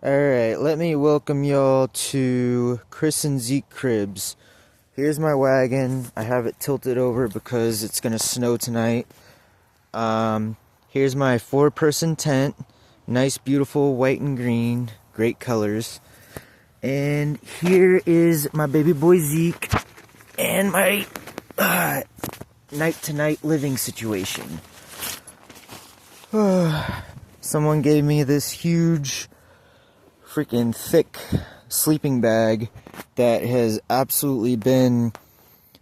Alright, let me welcome y'all to Chris and Zeke Cribs. Here's my wagon. I have it tilted over because it's gonna snow tonight. Here's my 4-person tent. Nice, beautiful white and green. Great colors. And here is my baby boy Zeke and my night-to-night living situation. Someone gave me this huge freaking thick sleeping bag that has absolutely been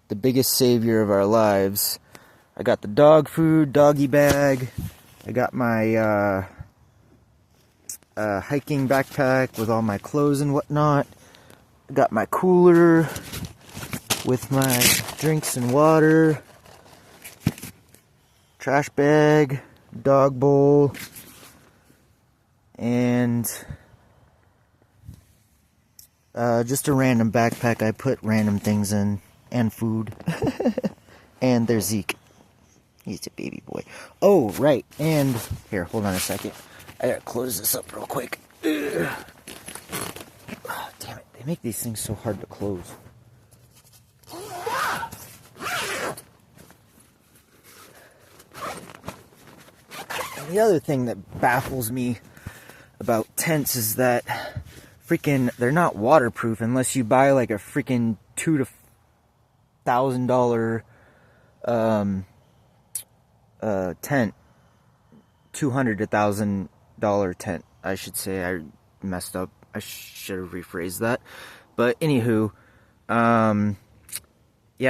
the biggest savior of our lives. I got the dog food, doggy bag. I got my hiking backpack with all my clothes and whatnot. I got my cooler with my drinks and water. Trash bag, dog bowl, and just a random backpack I put random things in, and food. And there's Zeke. He's a baby boy. Oh, right, and here, hold on a second. I gotta close this up real quick. Ugh. Oh, damn it, they make these things so hard to close. And the other thing that baffles me about tents is that they're not waterproof unless you buy like a freaking $2,000 to tent, $200 to $1,000 tent. I should say. I messed up. I should have rephrased that. But anywho, yeah,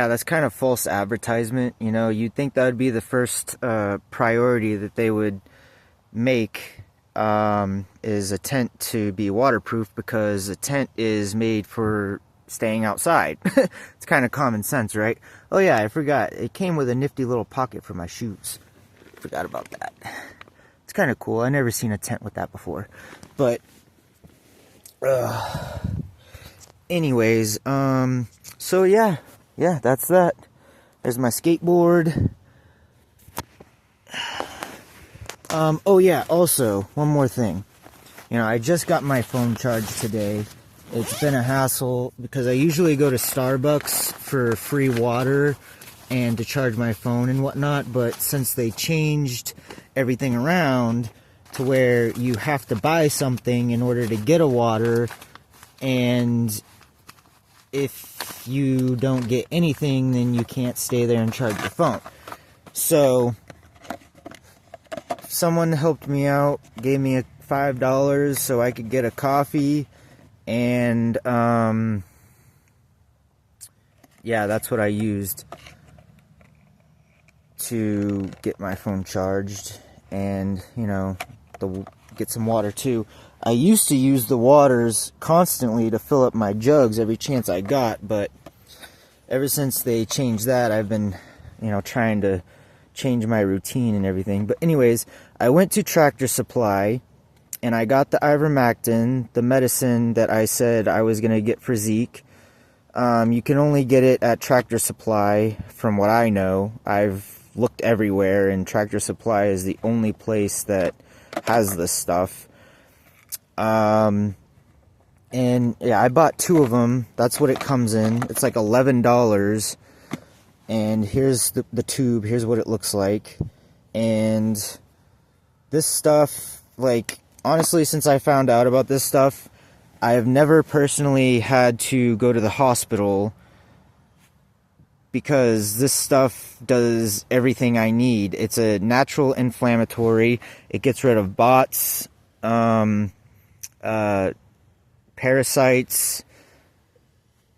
that's kind of false advertisement. You know, you'd think that would be the first priority that they would make. Is a tent to be waterproof, because a tent is made for staying outside. It's kind of common sense, right? Oh yeah, I forgot. It came with a nifty little pocket for my shoes. Forgot about that. It's kind of cool. I never seen a tent with that before. But anyways, so yeah, that's that. There's my skateboard. Oh yeah, also, one more thing. You know, I just got my phone charged today. It's been a hassle because I usually go to Starbucks for free water and to charge my phone and whatnot, but since they changed everything around to where you have to buy something in order to get a water, and if you don't get anything, then you can't stay there and charge your phone. So someone helped me out, gave me $5 so I could get a coffee, and yeah, that's what I used to get my phone charged, and you know, get some water too. I used to use the waters constantly to fill up my jugs every chance I got, but ever since they changed that, I've been, you know, trying to change my routine and everything. But anyways, I went to Tractor Supply and I got the ivermectin, the medicine that I said I was gonna get for Zeke. You can only get it at Tractor Supply, from what I know. I've looked everywhere, and Tractor Supply is the only place that has this stuff. And yeah, I bought 2 of them. That's what it comes in. It's like $11. And here's the tube. Here's what it looks like. And this stuff, like, honestly, since I found out about this stuff, I have never personally had to go to the hospital, because this stuff does everything I need. It's a natural inflammatory. It gets rid of bots, parasites,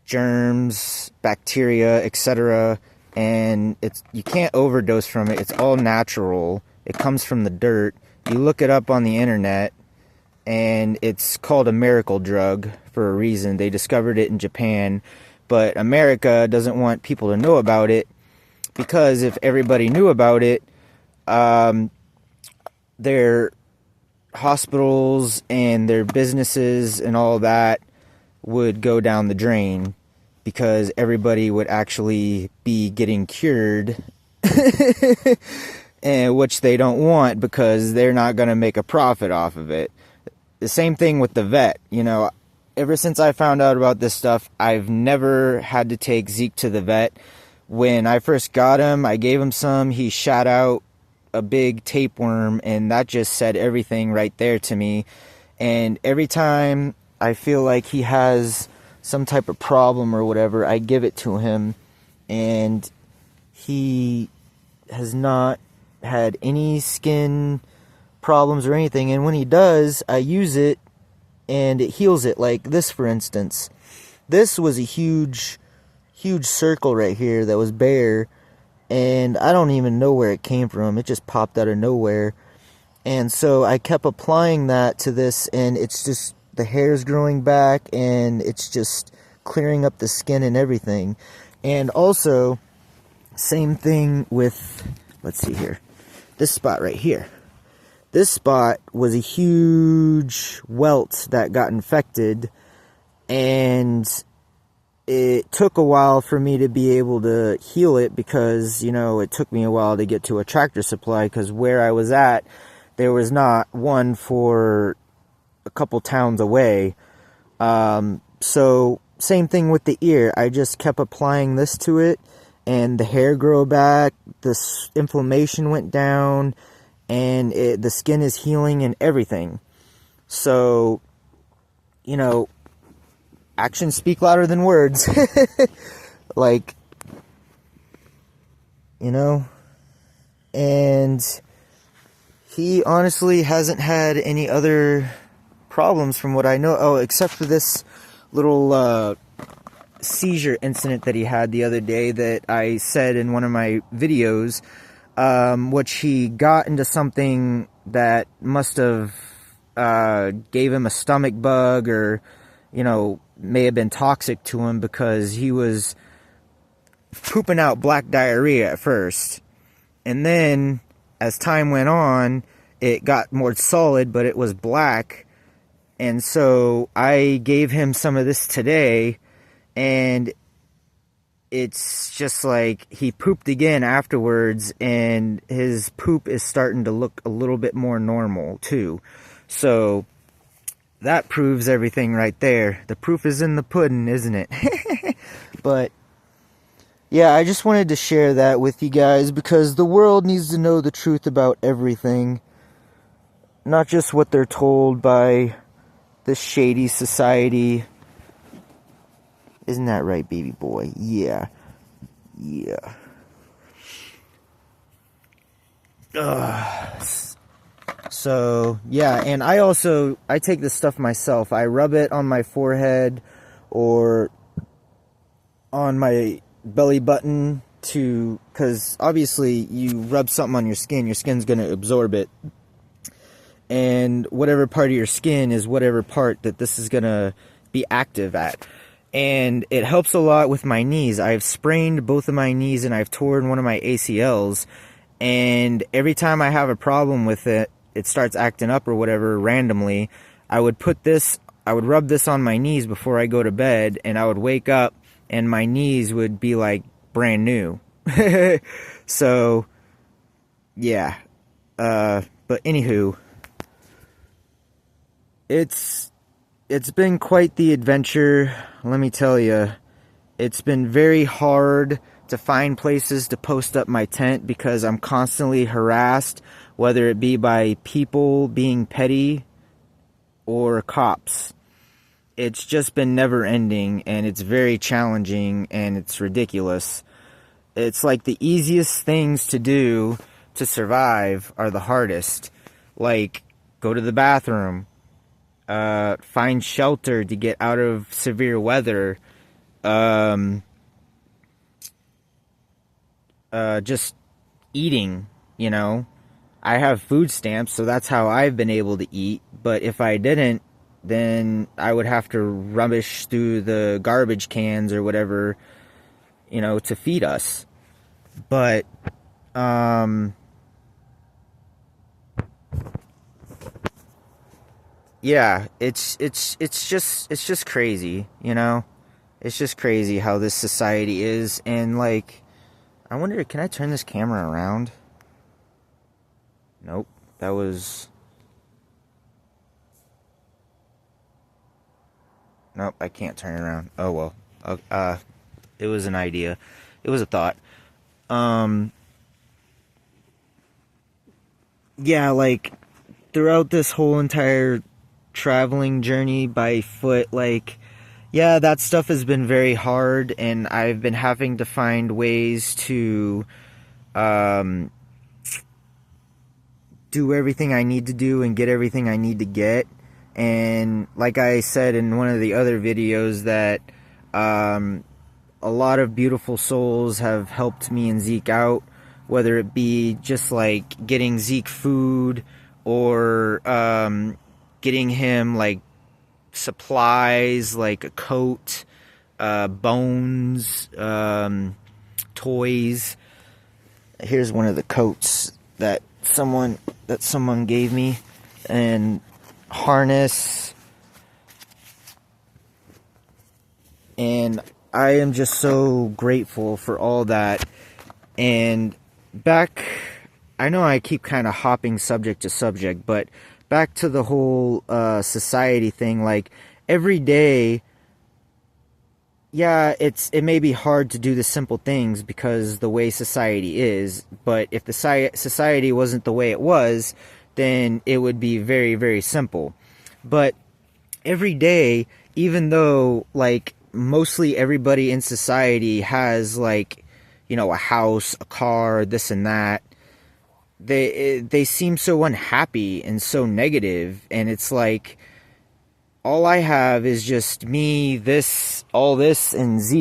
germs, bacteria, etc. And you can't overdose from it. It's all natural. It comes from the dirt. You look it up on the internet, and it's called a miracle drug for a reason. They discovered it in Japan, but America doesn't want people to know about it, because if everybody knew about it, their hospitals and their businesses and all that would go down the drain, because everybody would actually be getting cured, and which they don't want, because they're not going to make a profit off of it. the same thing with the vet. You know, ever since I found out about this stuff, I've never had to take Zeke to the vet. When I first got him, I gave him some. He shot out a big tapeworm, and that just said everything right there to me. And every time I feel like he has some type of problem or whatever, I give it to him, and he has not had any skin problems or anything. And when he does, I use it and it heals it. Like this, for instance, this was a huge circle right here that was bare, and I don't even know where it came from. It just popped out of nowhere. And so I kept applying that to this, and it's just, the hair's growing back, and it's just clearing up the skin and everything. And also, same thing with, let's see here, this spot right here. This spot was a huge welt that got infected, and it took a while for me to be able to heal it because, you know, it took me a while to get to a Tractor Supply, because where I was at, there was not one for a couple towns away. So same thing with the ear. I just kept applying this to it, and the hair grew back, this inflammation went down, and the skin is healing and everything. So, you know, actions speak louder than words. Like, you know, and he honestly hasn't had any other problems from what I know. Oh, except for this little seizure incident that he had the other day that I said in one of my videos, which he got into something that must have gave him a stomach bug, or, you know, may have been toxic to him, because he was pooping out black diarrhea at first. And then, as time went on, it got more solid, but it was black. And so I gave him some of this today, and it's just like he pooped again afterwards, and his poop is starting to look a little bit more normal too. So that proves everything right there. The proof is in the pudding, isn't it? But yeah, I just wanted to share that with you guys, because the world needs to know the truth about everything, not just what they're told by this shady society. Isn't that right, baby boy? Yeah. Yeah. So, yeah, and I take this stuff myself. I rub it on my forehead or on my belly button because obviously you rub something on your skin's going to absorb it. And whatever part of your skin is whatever part that this is going to be active at. And it helps a lot with my knees. I've sprained both of my knees, and I've torn one of my ACLs. And every time I have a problem with it, it starts acting up or whatever randomly, I would rub this on my knees before I go to bed, and I would wake up and my knees would be like brand new. So, yeah. But anywho, it's been quite the adventure, let me tell you. It's been very hard to find places to post up my tent because I'm constantly harassed, whether it be by people being petty or cops. It's just been never ending, and it's very challenging, and it's ridiculous. It's like the easiest things to do to survive are the hardest. Like, go to the bathroom, find shelter to get out of severe weather, just eating, you know. I have food stamps, so that's how I've been able to eat. But if I didn't, then I would have to rubbish through the garbage cans or whatever, you know, to feed us. But, yeah, it's just crazy, you know. It's just crazy how this society is. And like, I wonder, can I turn this camera around? Nope, that was... Nope, I can't turn it around. Oh well. It was an idea. It was a thought. Yeah, like throughout this whole entire traveling journey by foot, like, yeah, that stuff has been very hard, and I've been having to find ways to um, do everything I need to do and get everything I need to get. And like I said in one of the other videos, that a lot of beautiful souls have helped me and Zeke out, whether it be just like getting Zeke food, or getting him like supplies like a coat, bones, toys. Here's one of the coats that someone gave me, and harness. And I am just so grateful for all that. And I know I keep kind of hopping subject to subject, but back to the whole society thing. Like, every day, yeah, it may be hard to do the simple things because the way society is, but if the society wasn't the way it was, then it would be very, very simple. But every day, even though like mostly everybody in society has, like, a house, a car, this and that, they seem so unhappy and so negative, and it's like all I have is just me, all this, and Z.